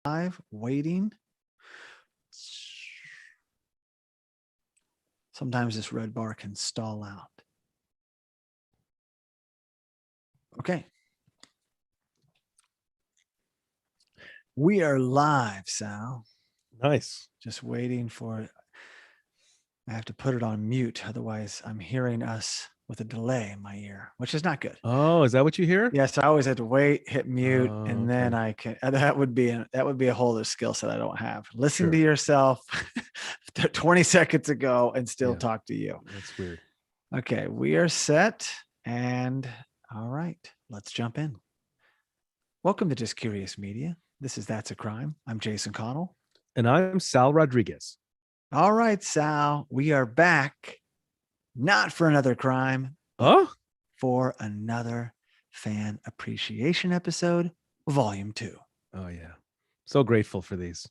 live, waiting. Sometimes this red bar can stall out. Okay. We are live, Sal. Nice. Just waiting for it. I have to put it on mute. Otherwise, I'm hearing us with a delay in my ear, which is not good. Oh, is that what you hear? Yes, I always have to wait, hit mute, and then okay. I can. That would be a whole other skill set I don't have. Listen Sure. to yourself 20 seconds ago and still talk to you. That's weird. Okay, we are set, and all right, let's jump in. Welcome to Just Curious Media. This is That's a Crime. I'm Jason Connell. And I'm Sal Rodriguez. All right, Sal, we are back, not for another crime, Oh, for another fan appreciation episode, volume 2. Oh yeah. So grateful for these.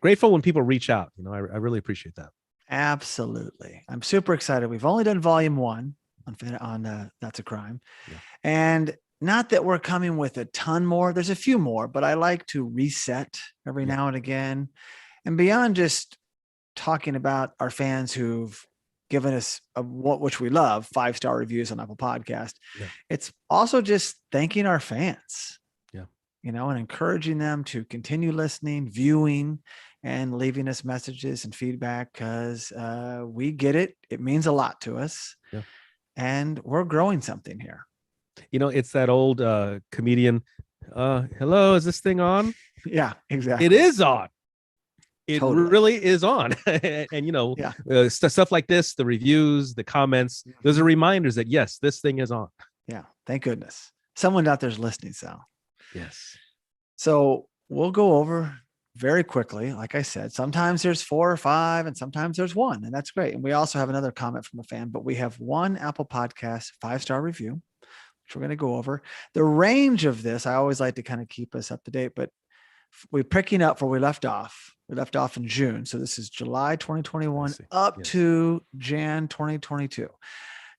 Grateful when people reach out. You know, I really appreciate that. Absolutely. I'm super excited. We've only done volume 1 on That's a Crime. Yeah. And not that we're coming with a ton more. There's a few more, but I like to reset every now and again. And beyond just talking about our fans who've given us which we love, 5-star reviews on Apple Podcast. Yeah. It's also just thanking our fans, and encouraging them to continue listening, viewing, and leaving us messages and feedback, because we get it. It means a lot to us. Yeah. And we're growing something here. You know, it's that old comedian. Hello, is this thing on? Yeah, exactly. It is on. It Totally. really is on. And stuff like this, the reviews, the comments, those are reminders that yes, this thing is on. Yeah. Thank goodness. Someone out there's listening, Sal. Yes. So we'll go over very quickly. Like I said, sometimes there's 4 or 5 and sometimes there's 1, and that's great. And we also have another comment from a fan, but we have 1 Apple Podcast 5-star review, which we're going to go over. The range of this, I always like to kind of keep us up to date, but we're picking up where we left off. We left off in June. So this is July 2021 up to Jan 2022.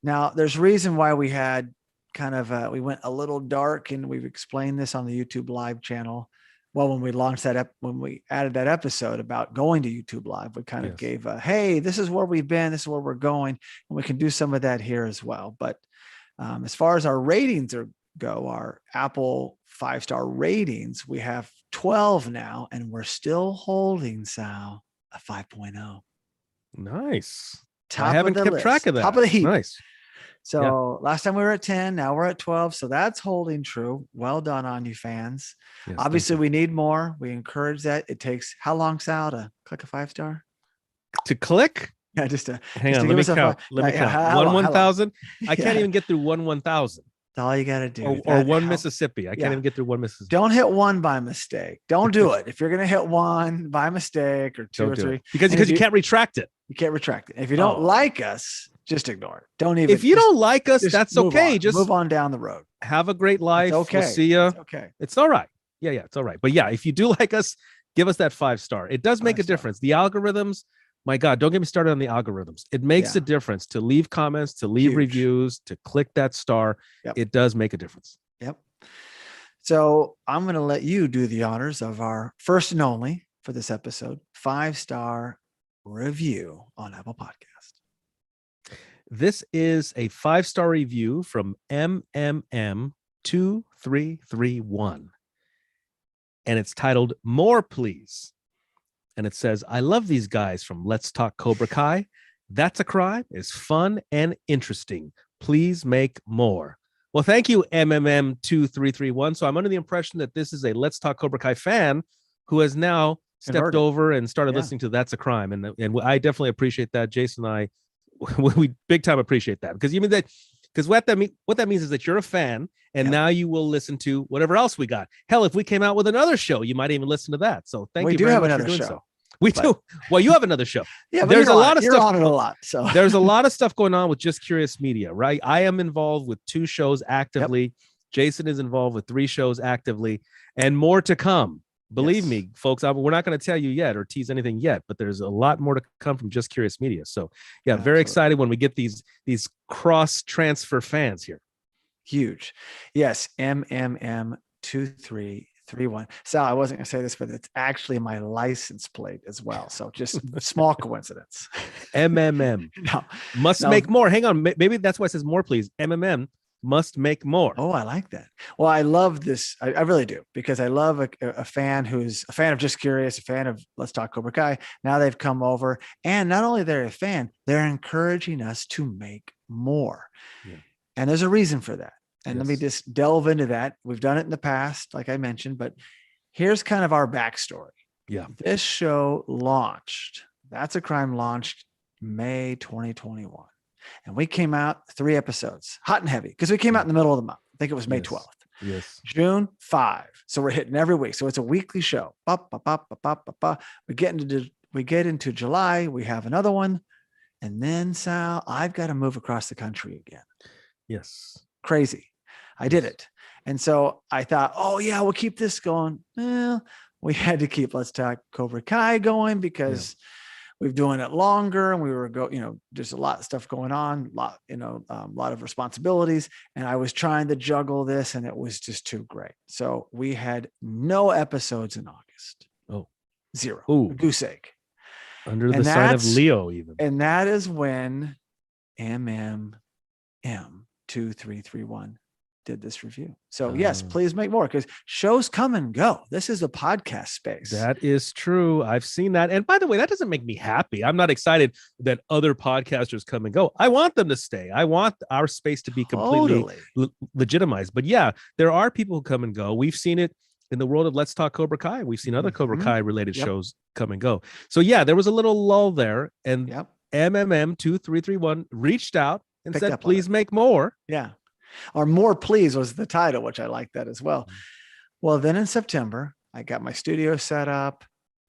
Now there's reason why we had kind of, we went a little dark, and we've explained this on the YouTube live channel. Well, when we launched when we added that episode about going to YouTube live, we kind of gave hey, this is where we've been, this is where we're going. And we can do some of that here as well. But as far as our ratings go, our Apple 5-star ratings, we have 12 now, and we're still holding, Sal, a 5.0. Nice. Top I haven't kept track of that. Top of the heap. Nice. So last time we were at 10, now we're at 12. So that's holding true. Well done on you, fans. Yes, obviously, we need more. We encourage that. It takes how long, Sal, to click a 5-star? To click? Yeah, just to hang on. Let me count. Let me count. 1,000. I can't even get through 1,000. That's all you got to do. Or 1 Mississippi. I can't even get through 1 Mississippi. Don't hit 1 by mistake. Don't do it. If you're going to hit 1 by mistake or 2 or 3. Because you can't retract it. You can't retract it. If you don't like us, just ignore it. Don't even. If you don't like us, that's okay. Just move on down the road. Have a great life. It's okay. We'll see you. It's okay. It's all right. Yeah, it's all right. But yeah, if you do like us, give us that 5-star. It does make a difference. The algorithms, my God, don't get me started on the algorithms. It makes a difference to leave comments, to leave reviews, to click that star. Yep. It does make a difference. Yep. So I'm going to let you do the honors of our first and only for this episode 5-star review on Apple Podcast. This is a 5-star review from MMM2331. And it's titled More Please. And it says, I love these guys from Let's Talk Cobra Kai. That's a Crime is fun and interesting. Please make more. Well, thank you, MMM2331. So I'm under the impression that this is a Let's Talk Cobra Kai fan who has now stepped over and started listening to That's a Crime. And I definitely appreciate that. Jason and I, we big time appreciate that, because you mean that, because what that means is that you're a fan, and now you will listen to whatever else we got. Hell, if we came out with another show, you might even listen to that. So thank you very much for doing so. We do. Well, you have another show. Yeah, there's a lot of stuff on it a lot. So there's a lot of stuff going on with Just Curious Media, right? I am involved with 2 shows actively. Yep. Jason is involved with 3 shows actively, and more to come. Believe me, folks, we're not going to tell you yet or tease anything yet, but there's a lot more to come from Just Curious Media. So yeah, very excited when we get these cross transfer fans here. Huge. Yes. MMM2331. 231. Sal, I wasn't going to say this, but it's actually my license plate as well. So just small coincidence. MMM No, must no. make more. Hang on. Maybe that's why it says more, please. MMM must make more. Oh, I like that. Well, I love this. I really do, because I love a fan who's a fan of Just Curious, a fan of Let's Talk Cobra Kai. Now they've come over, and not only they're a fan, they're encouraging us to make more. Yeah. And there's a reason for that. And let me Yes. just delve into that. We've done it in the past, like I mentioned, but here's kind of our backstory. Yeah. This show launched, That's a Crime launched May 2021. And we came out 3 episodes, hot and heavy, because we came out in the middle of the month. I think it was May 12th. Yes. June 5. So we're hitting every week. So it's a weekly show. We get into July. We have another one. And then, Sal, I've got to move across the country again. Yes. Crazy. I did it. And so I thought, oh yeah, we'll keep this going. Well, we had to keep Let's Talk Cobra Kai going because we've doing it longer, and we were there's a lot of stuff going on, a lot of responsibilities. And I was trying to juggle this, and it was just too great. So we had no episodes in August. Oh, 0. Ooh. Goose egg. Under the sign of Leo, even. And that is when MMM 2331 did this review. So yes, please make more, because shows come and go. This is a podcast space. That is true. I've seen that. And by the way, that doesn't make me happy. I'm not excited that other podcasters come and go. I want them to stay. I want our space to be completely legitimized. But yeah, there are people who come and go. We've seen it in the world of Let's Talk Cobra Kai. We've seen other Cobra Kai related shows come and go. So yeah, there was a little lull there, and MMM 2331 reached out and said, please make more. Yeah. Or More Please was the title, which I like that as well. Well, then in September, I got my studio set up.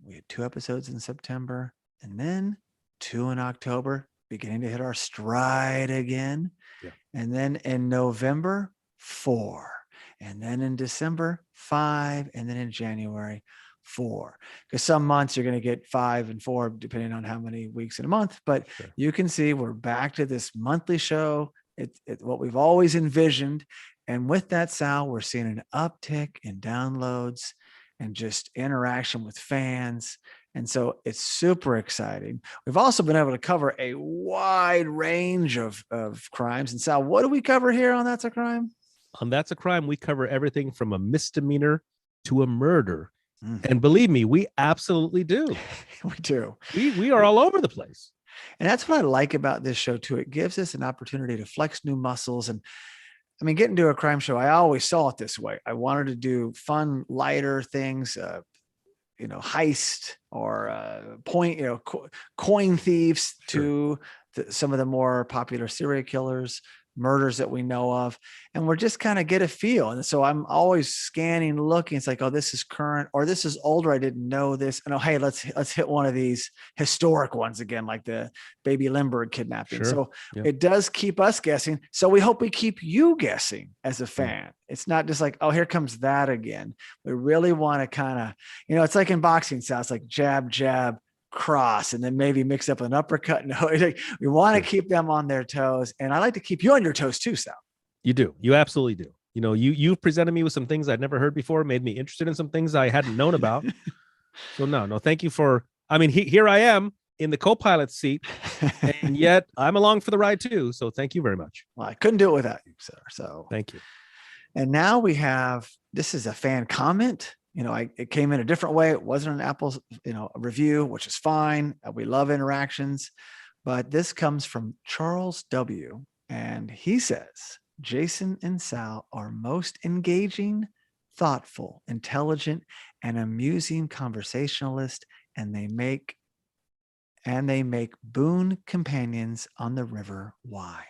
We had 2 episodes in September, and then 2 in October, beginning to hit our stride again. Yeah. And then in November, 4. And then in December, 5. And then in January, 4. Because some months you're going to get 5 and 4, depending on how many weeks in a month. But you can see we're back to this monthly show. It's what we've always envisioned. And with that, Sal, we're seeing an uptick in downloads and just interaction with fans. And so it's super exciting. We've also been able to cover a wide range of crimes. And Sal, what do we cover here on That's a Crime? On That's a Crime, we cover everything from a misdemeanor to a murder. And believe me, we absolutely do. We do. We are all over the place. And that's what I like about this show too. It gives us an opportunity to flex new muscles. And I mean, getting to a crime show, I always saw it this way. I wanted to do fun, lighter things, heist or coin thieves to some of the more popular serial killers, murders that we know of, and we're just kind of get a feel. And so I'm always scanning, looking. It's like, oh, this is current, or this is older. I didn't know this. And oh, hey, let's hit one of these historic ones again, like the Baby Lindbergh kidnapping. Sure. So it does keep us guessing. So we hope we keep you guessing as a fan. It's not just like, oh, here comes that again. We really want to kind of, it's like in boxing, so it's like jab, jab, cross, and then maybe mix up an uppercut. No, we want to keep them on their toes, and I like to keep you on your toes too, Sal. You do. You absolutely do. You've presented me with some things I'd never heard before, made me interested in some things I hadn't known about. So no, thank you for. I mean, here I am in the co-pilot seat, and yet I'm along for the ride too. So thank you very much. Well, I couldn't do it without you, sir. So thank you. And now we have. This is a fan comment. It came in a different way. It wasn't an Apple, review, which is fine. We love interactions, but this comes from Charles W. And he says, Jason and Sal are most engaging, thoughtful, intelligent, and amusing conversationalist, and they make boon companions on the River Wye.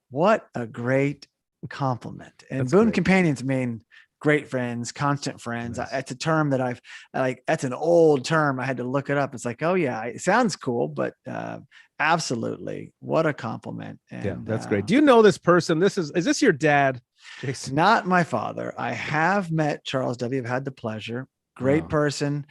What a great compliment. And boon companions mean great friends, constant friends. Nice. That's a term that I've that's an old term. I had to look it up. It's like, oh yeah, it sounds cool, but absolutely. What a compliment. And, yeah, that's great. Do you know this person? Is this your dad, Jason? Not my father. I have met Charles W. I've had the pleasure. Great person.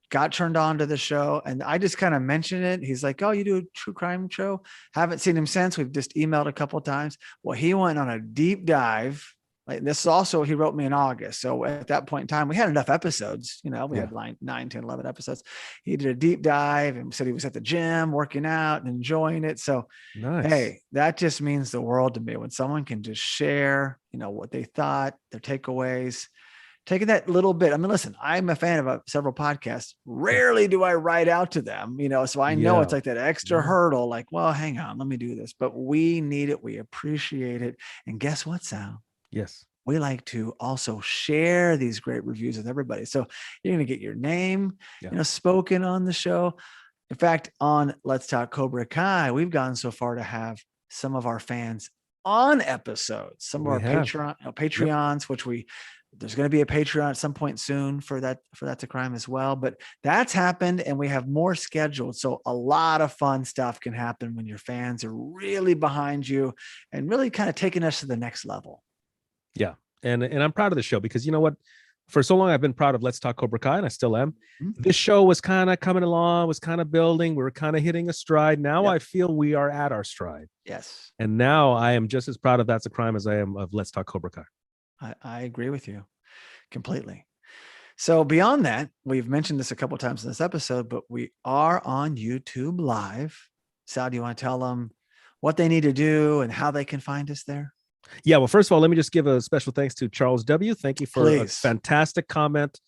Got turned on to the show, and I just kind of mentioned it. He's like, oh, you do a true crime show? Haven't seen him since. We've just emailed a couple of times. Well, he went on a deep dive Like this is also, he wrote me in August. So at that point in time, we had enough episodes, we Yeah. had 9, 10, 11 episodes. He did a deep dive and said he was at the gym working out and enjoying it. So, Nice. hey, that just means the world to me when someone can just share, what they thought, their takeaways, taking that little bit. I mean, listen, I'm a fan of several podcasts. Rarely do I write out to them, so I know it's like that extra hurdle, like, well, hang on, let me do this, but we need it. We appreciate it. And guess what, Sal? Yes. We like to also share these great reviews with everybody. So you're going to get your name, spoken on the show. In fact, on Let's Talk Cobra Kai, we've gone so far to have some of our fans on episodes, some of our Patreons, which there's going to be a Patreon at some point soon for That's a Crime as well. But that's happened and we have more scheduled. So a lot of fun stuff can happen when your fans are really behind you and really kind of taking us to the next level. Yeah. And I'm proud of the show because you know what? For so long, I've been proud of Let's Talk Cobra Kai, and I still am. Mm-hmm. This show was kind of coming along, was kind of building. We were kind of hitting a stride. Now I feel we are at our stride. Yes. And now I am just as proud of That's a Crime as I am of Let's Talk Cobra Kai. I agree with you completely. So beyond that, we've mentioned this a couple of times in this episode, but we are on YouTube Live. Sal, do you want to tell them what they need to do and how they can find us there? Yeah, well, first of all, let me just give a special thanks to Charles W. Thank you for a fantastic comment.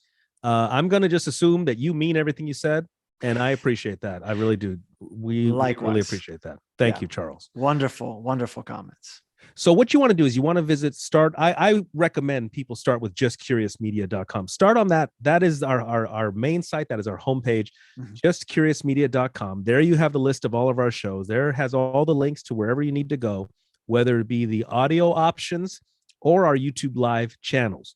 I'm going to just assume that you mean everything you said, and I appreciate that. I really do. We really appreciate that. Thank you, Charles. Wonderful, wonderful comments. So what you want to do is you want to I recommend people start with justcuriousmedia.com. Start on that. That is our main site. That is our homepage, justcuriousmedia.com. There you have the list of all of our shows. There has all the links to wherever you need to go, whether it be the audio options or our YouTube Live channels.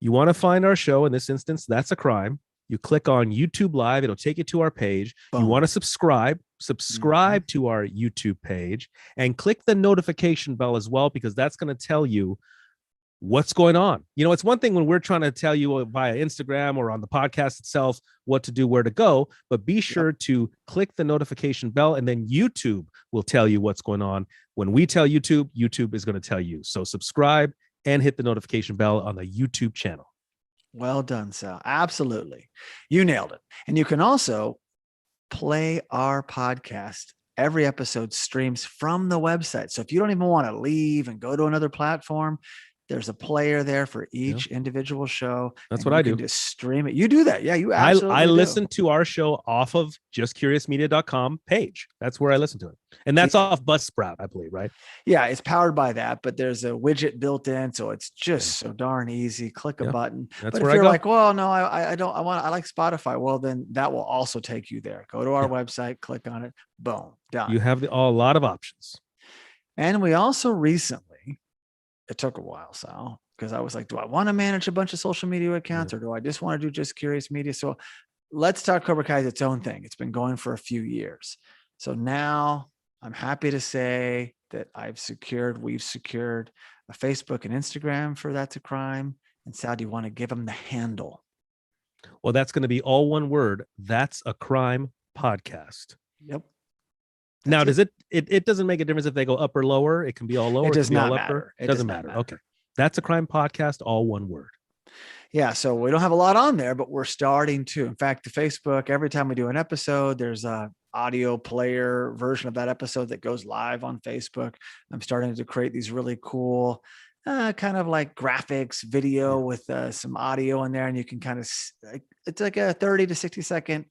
You want to find our show, in this instance, That's a Crime. You click on YouTube Live. It'll take you to our page. Boom. You want to subscribe to our YouTube page and click the notification bell as well, because that's going to tell you what's going on. It's one thing when we're trying to tell you via Instagram or on the podcast itself what to do, where to go, but be sure to click the notification bell, and then YouTube will tell you what's going on. When we tell YouTube, YouTube is going to tell you. So subscribe and hit the notification bell on the YouTube channel. Well done, Sal. Absolutely. You nailed it. And you can also play our podcast. Every episode streams from the website. So if you don't even want to leave and go to another platform, there's a player there for each individual show. That's what I do. Just stream it. You do that. Yeah, you absolutely I listen to our show off of justcuriousmedia.com page. That's where I listen to it. And that's off Buzzsprout, I believe, right? Yeah, it's powered by that, but there's a widget built in, so it's just so darn easy. Click a button. That's but where if you're I go. like, well, no, I like Spotify. Well, then that will also take you there. Go to our website, click on it, boom, done. You have a lot of options. And we also recently, it took a while, Sal, because I was like, do I want to manage a bunch of social media accounts or do I just want to do Just Curious Media? So Let's Talk Cobra Kai is its own thing. It's been going for a few years. So now I'm happy to say that we've secured a Facebook and Instagram for That's a Crime. And Sal, do you want to give them the handle? Well, that's going to be all one word. That's a Crime podcast. Yep. Now, does it doesn't make a difference if they go up or lower? It can be all lower. It does not matter. It doesn't matter. Okay. That's a Crime podcast, all one word. Yeah. So we don't have a lot on there, but we're starting to. In fact, the Facebook, every time we do an episode, there's a audio player version of that episode that goes live on Facebook. I'm starting to create these really cool kind of like graphics video with some audio in there. And you can kind of, it's like a 30 to 60 second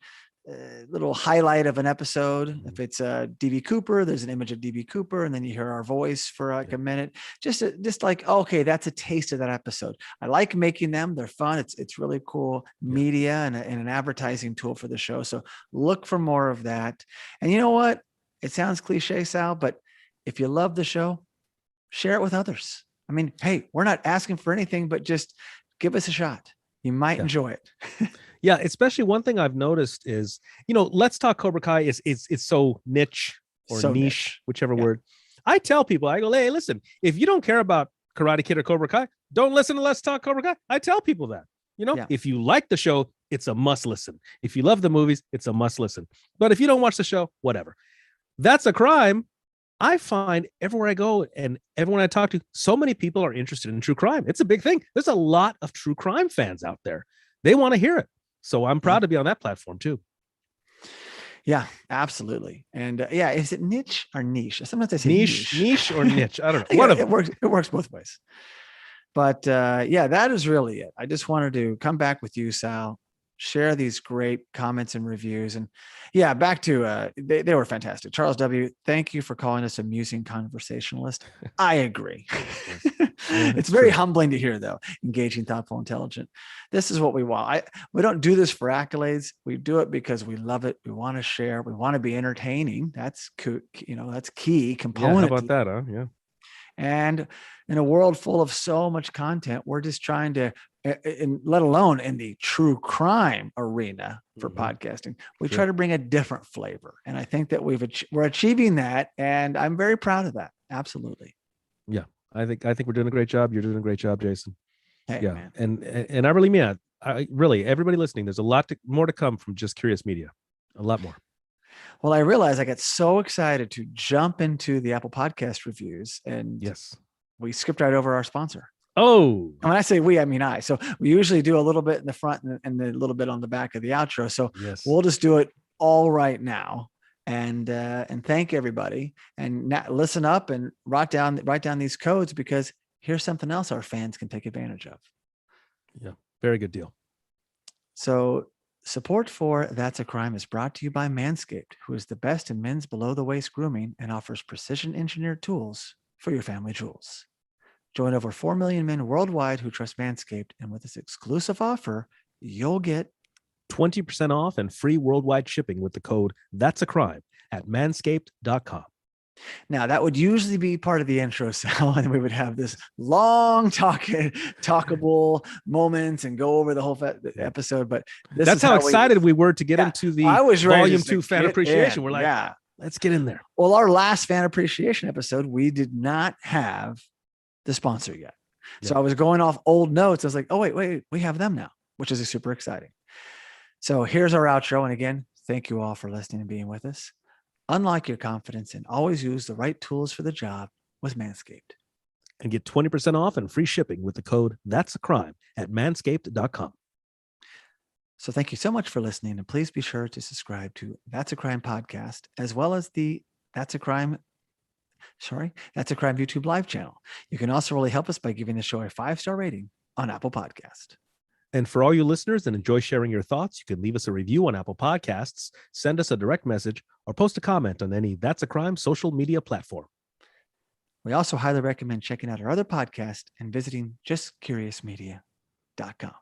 little highlight of an episode. If it's DB Cooper, there's an image of DB Cooper, and then you hear our voice for like a minute. Just like, okay, that's a taste of that episode. I like making them. They're fun. It's really cool media and an advertising tool for the show. So look for more of that. And you know what? It sounds cliche, Sal, but if you love the show, share it with others. I mean, hey, we're not asking for anything, but just give us a shot. You might enjoy it. Yeah, especially one thing I've noticed is, Let's Talk Cobra Kai is so niche or niche, whichever word. I tell people, I go, hey, listen, if you don't care about Karate Kid or Cobra Kai, don't listen to Let's Talk Cobra Kai. I tell people that, if you like the show, it's a must listen. If you love the movies, it's a must listen. But if you don't watch the show, whatever. That's a Crime. I find everywhere I go and everyone I talk to, so many people are interested in true crime. It's a big thing. There's a lot of true crime fans out there. They want to hear it. So I'm proud to be on that platform too. Yeah, absolutely. And is it niche or niche? Sometimes I say niche or niche. I don't know. Yeah, it works both ways. But that is really it. I just wanted to come back with you, Sal, share these great comments and reviews. And back to they were fantastic. Charles W., thank you for calling us amusing conversationalist. I agree. It's very humbling to hear, though. Engaging, thoughtful, intelligent. This is what we want. We don't do this for accolades. We do it because we love it. We want to share. We want to be entertaining. That's that's key component. How about that, huh? Yeah. And in a world full of so much content, we're just trying to, let alone in the true crime arena for podcasting, we try to bring a different flavor. And I think that we're achieving that. And I'm very proud of that. Absolutely. Yeah. I think we're doing a great job. You're doing a great job, Jason. Hey, yeah. Man. And I really mean it. I really, everybody listening, there's a lot more to come from Just Curious Media. A lot more. Well, I realized I got so excited to jump into the Apple Podcast reviews, and we skipped right over our sponsor. Oh, and when I say we, I mean I. So we usually do a little bit in the front and a little bit on the back of the outro. So we'll just do it all right now, and thank everybody, and listen up and write down these codes, because here's something else our fans can take advantage of. Yeah, very good deal. So support for That's a Crime is brought to you by Manscaped, who is the best in men's below-the-waist grooming and offers precision-engineered tools for your family jewels. Join over 4 million men worldwide who trust Manscaped, and with this exclusive offer, you'll get 20% off and free worldwide shipping with the code That's a Crime at manscaped.com. Now, that would usually be part of the intro, Sal, and we would have this long talkable moments and go over the whole episode. But that's how excited we were to get into the volume 2 fan appreciation. We're like, let's get in there. Well, our last fan appreciation episode, we did not have the sponsor yet. So I was going off old notes. I was like, oh, wait, we have them now, which is super exciting. So here's our outro. And again, thank you all for listening and being with us. Unlock your confidence and always use the right tools for the job with Manscaped. And get 20% off and free shipping with the code That's a Crime at manscaped.com. So thank you so much for listening. And please be sure to subscribe to That's a Crime podcast, as well as the That's a Crime YouTube live channel. You can also really help us by giving the show a 5-star rating on Apple Podcast. And for all you listeners that enjoy sharing your thoughts, you can leave us a review on Apple Podcasts, send us a direct message, or post a comment on any That's a Crime social media platform. We also highly recommend checking out our other podcast and visiting justcuriousmedia.com.